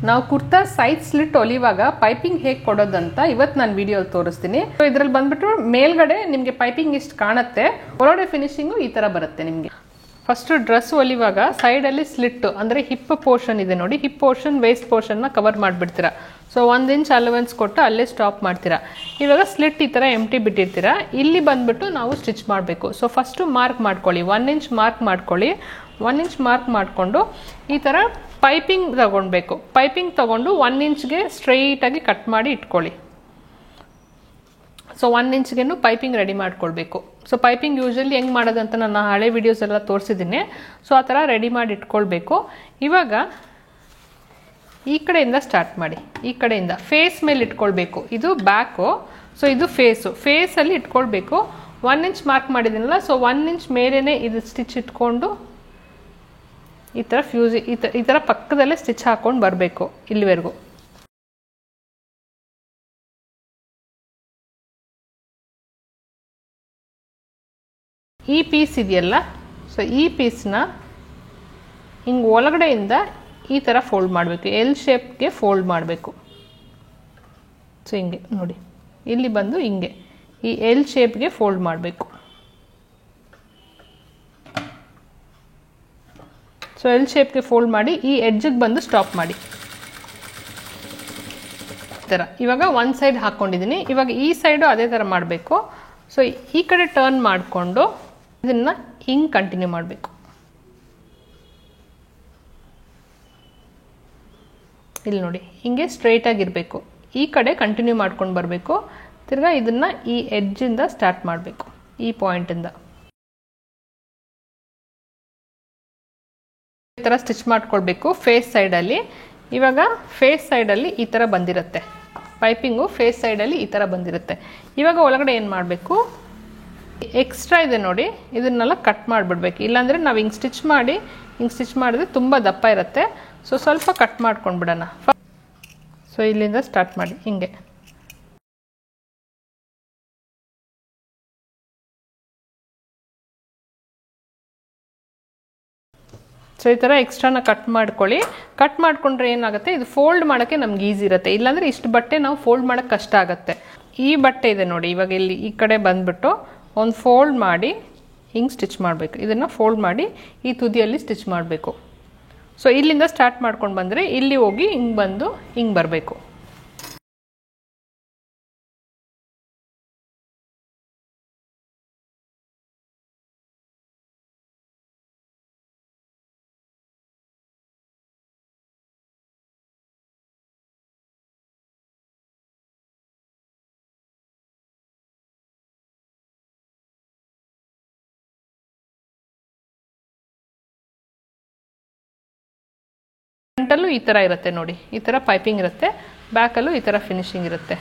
ನಾವು kurta side slit ಹೊಲಿವಾಗ piping ಹೇಗೆ ಕೊಡೋದಂತ ಇವತ್ತು ನಾನು ವಿಡಿಯೋಲಿ ತೋರಿಸ್ತೀನಿ. ಸೊ ಇದರಲ್ಲಿ ಬಂದ್ಬಿಟ್ಟು ಮೇಲ್ಗಡೆ ನಿಮಗೆ ಪೈಪಿಂಗ್ ಇಷ್ಟು ಕಾಣುತ್ತೆ, ಒಳಗಡೆ ಫಿನಿಶಿಂಗು ಈ ಥರ ಬರುತ್ತೆ ನಿಮಗೆ. ಫಸ್ಟ್ ಡ್ರೆಸ್ ಹೊಲಿವಾಗ ಸೈಡಲ್ಲಿ ಸ್ಲಿಟ್ ಅಂದರೆ ಹಿಪ್ ಪೋರ್ಷನ್ ಇದೆ ನೋಡಿ, ಹಿಪ್ ಪೋರ್ಷನ್ ವೇಸ್ಟ್ ಪೋರ್ಷನ್ನ ಕವರ್ ಮಾಡಿಬಿಡ್ತೀರಾ. ಸೊ 1 ಇಂಚ್ ಅಲವೆನ್ಸ್ ಕೊಟ್ಟು ಅಲ್ಲೇ ಸ್ಟಾಪ್ ಮಾಡ್ತೀರಾ. ಇವಾಗ ಸ್ಲಿಟ್ ಈ ಥರ ಎಂಟಿ ಬಿಟ್ಟಿರ್ತೀರಾ. ಇಲ್ಲಿ ಬಂದ್ಬಿಟ್ಟು ನಾವು ಸ್ಟಿಚ್ ಮಾಡಬೇಕು. ಸೊ ಫಸ್ಟು ಮಾರ್ಕ್ ಮಾಡ್ಕೊಳ್ಳಿ, 1 ಇಂಚ್ ಮಾರ್ಕ್ ಮಾಡ್ಕೊಳ್ಳಿ. 1 ಇಂಚ್ ಮಾರ್ಕ್ ಮಾಡಿಕೊಂಡು ಈ ಥರ ಪೈಪಿಂಗ್ ತಗೊಳ್ಬೇಕು. ಪೈಪಿಂಗ್ ತಗೊಂಡು 1 ಇಂಚ್ಗೆ ಸ್ಟ್ರೈಟಾಗಿ ಕಟ್ ಮಾಡಿ ಇಟ್ಕೊಳ್ಳಿ. ಸೊ 1 ಇಂಚ್ಗೆನು ಪೈಪಿಂಗ್ ರೆಡಿ ಮಾಡ್ಕೊಳ್ಬೇಕು. ಸೊ ಪೈಪಿಂಗ್ ಯೂಶಲಿ ಹೆಂಗೆ ಮಾಡೋದಂತ ನಾನು ಹಳೆ ವಿಡಿಯೋಸ್ ಎಲ್ಲ ತೋರಿಸಿದ್ದೀನಿ. ಸೊ ಆ ಥರ ರೆಡಿ ಮಾಡಿ ಇಟ್ಕೊಳ್ಬೇಕು. ಇವಾಗ ಈ ಕಡೆಯಿಂದ ಸ್ಟಾರ್ಟ್ ಮಾಡಿ, ಈ ಕಡೆಯಿಂದ ಫೇಸ್ ಮೇಲೆ ಇಟ್ಕೊಳ್ಬೇಕು. ಇದು ಬ್ಯಾಕು, ಸೊ ಇದು ಫೇಸಲ್ಲಿ ಇಟ್ಕೊಳ್ಬೇಕು. 1 ಇಂಚ್ ಮಾರ್ಕ್ ಮಾಡಿದ್ದೀನಲ್ಲ, ಸೊ 1 ಇಂಚ್ ಮೇಲೇ ಇದು ಸ್ಟಿಚ್ ಇಟ್ಕೊಂಡು ಈ ಥರ ಈ ಥರ ಪಕ್ಕದಲ್ಲೇ ಸ್ಟಿಚ್ ಹಾಕೊಂಡು ಬರಬೇಕು ಇಲ್ಲಿವರೆಗೂ. ಈ ಪೀಸ್ ಇದೆಯಲ್ಲ, ಸೊ ಈ ಪೀಸ್ನ ಹಿಂಗೆ ಒಳಗಡೆಯಿಂದ ಈ ಥರ ಫೋಲ್ಡ್ ಮಾಡಬೇಕು, ಎಲ್ ಶೇಪ್ಗೆ ಫೋಲ್ಡ್ ಮಾಡಬೇಕು. ಸೊ ಹಿಂಗೆ ನೋಡಿ, ಇಲ್ಲಿ ಬಂದು ಹಿಂಗೆ ಈ ಎಲ್ ಶೇಪ್ಗೆ ಫೋಲ್ಡ್ ಮಾಡಬೇಕು. ಸೊ ಎಲ್ ಶೇಪ್ಗೆ ಫೋಲ್ಡ್ ಮಾಡಿ ಈ ಎಡ್ಜಿಗೆ ಬಂದು ಸ್ಟಾಪ್ ಮಾಡಿ ಈ ಥರ. ಇವಾಗ ಒಂದು ಸೈಡ್ ಹಾಕ್ಕೊಂಡಿದ್ದೀನಿ, ಇವಾಗ ಈ ಸೈಡು ಅದೇ ಥರ ಮಾಡಬೇಕು. ಸೊ ಈ ಕಡೆ ಟರ್ನ್ ಮಾಡಿಕೊಂಡು ಇದನ್ನು ಹಿಂಗೆ ಕಂಟಿನ್ಯೂ ಮಾಡಬೇಕು. ಇಲ್ಲಿ ನೋಡಿ, ಹಿಂಗೆ ಸ್ಟ್ರೈಟಾಗಿರಬೇಕು. ಈ ಕಡೆ ಕಂಟಿನ್ಯೂ ಮಾಡ್ಕೊಂಡು ಬರಬೇಕು. ತಿರ್ಗಾ ಇದನ್ನು ಈ ಎಡ್ಜಿಂದ ಸ್ಟಾರ್ಟ್ ಮಾಡಬೇಕು, ಈ ಪಾಯಿಂಟಿಂದ ಈ ಥರ ಸ್ಟಿಚ್ ಮಾಡ್ಕೊಳ್ಬೇಕು ಫೇಸ್ ಸೈಡಲ್ಲಿ. ಇವಾಗ ಫೇಸ್ ಸೈಡಲ್ಲಿ ಈ ಥರ ಬಂದಿರುತ್ತೆ ಪೈಪಿಂಗು, ಫೇಸ್ ಸೈಡಲ್ಲಿ ಈ ಥರ ಬಂದಿರುತ್ತೆ. ಇವಾಗ ಒಳಗಡೆ ಏನು ಮಾಡಬೇಕು, ಎಕ್ಸ್ಟ್ರಾ ಇದೆ ನೋಡಿ, ಇದನ್ನೆಲ್ಲ ಕಟ್ ಮಾಡಿಬಿಡ್ಬೇಕು. ಇಲ್ಲಾಂದರೆ ನಾವು ಹಿಂಗೆ ಸ್ಟಿಚ್ ಮಾಡಿದ್ರೆ ತುಂಬ ದಪ್ಪ ಇರುತ್ತೆ. ಸೊ ಸ್ವಲ್ಪ ಕಟ್ ಮಾಡ್ಕೊಂಡು ಬಿಡೋಣ. ಸೊ ಇಲ್ಲಿಂದ ಸ್ಟಾರ್ಟ್ ಮಾಡಿ ಹಿಂಗೆ. ಸೊ ಈ ಥರ ಎಕ್ಸ್ಟ್ರಾನ ಕಟ್ ಮಾಡ್ಕೊಳ್ಳಿ. ಕಟ್ ಮಾಡಿಕೊಂಡ್ರೆ ಏನಾಗುತ್ತೆ, ಇದು ಫೋಲ್ಡ್ ಮಾಡೋಕ್ಕೆ ನಮ್ಗೆ ಈಸಿ ಇರುತ್ತೆ. ಇಲ್ಲಾಂದರೆ ಇಷ್ಟು ಬಟ್ಟೆ ನಾವು ಫೋಲ್ಡ್ ಮಾಡೋಕ್ಕೆ ಕಷ್ಟ ಆಗುತ್ತೆ. ಈ ಬಟ್ಟೆ ಇದೆ ನೋಡಿ, ಇವಾಗ ಇಲ್ಲಿ ಈ ಕಡೆ ಬಂದುಬಿಟ್ಟು ಒಂದು ಫೋಲ್ಡ್ ಮಾಡಿ ಹಿಂಗೆ ಸ್ಟಿಚ್ ಮಾಡಬೇಕು. ಇದನ್ನು ಫೋಲ್ಡ್ ಮಾಡಿ ಈ ತುದಿಯಲ್ಲಿ ಸ್ಟಿಚ್ ಮಾಡಬೇಕು. ಸೊ ಇಲ್ಲಿಂದ ಸ್ಟಾರ್ಟ್ ಮಾಡ್ಕೊಂಡು ಬಂದರೆ ಇಲ್ಲಿ ಹೋಗಿ ಹಿಂಗೆ ಬಂದು ಹಿಂಗೆ ಬರಬೇಕು. ಫ್ರಂಟಲ್ಲೂ ಈ ಥರ ಇರುತ್ತೆ ನೋಡಿ, ಈ ಥರ ಪೈಪಿಂಗ್ ಇರುತ್ತೆ. ಬ್ಯಾಕಲ್ಲೂ ಈ ಥರ ಫಿನಿಶಿಂಗ್ ಇರುತ್ತೆ.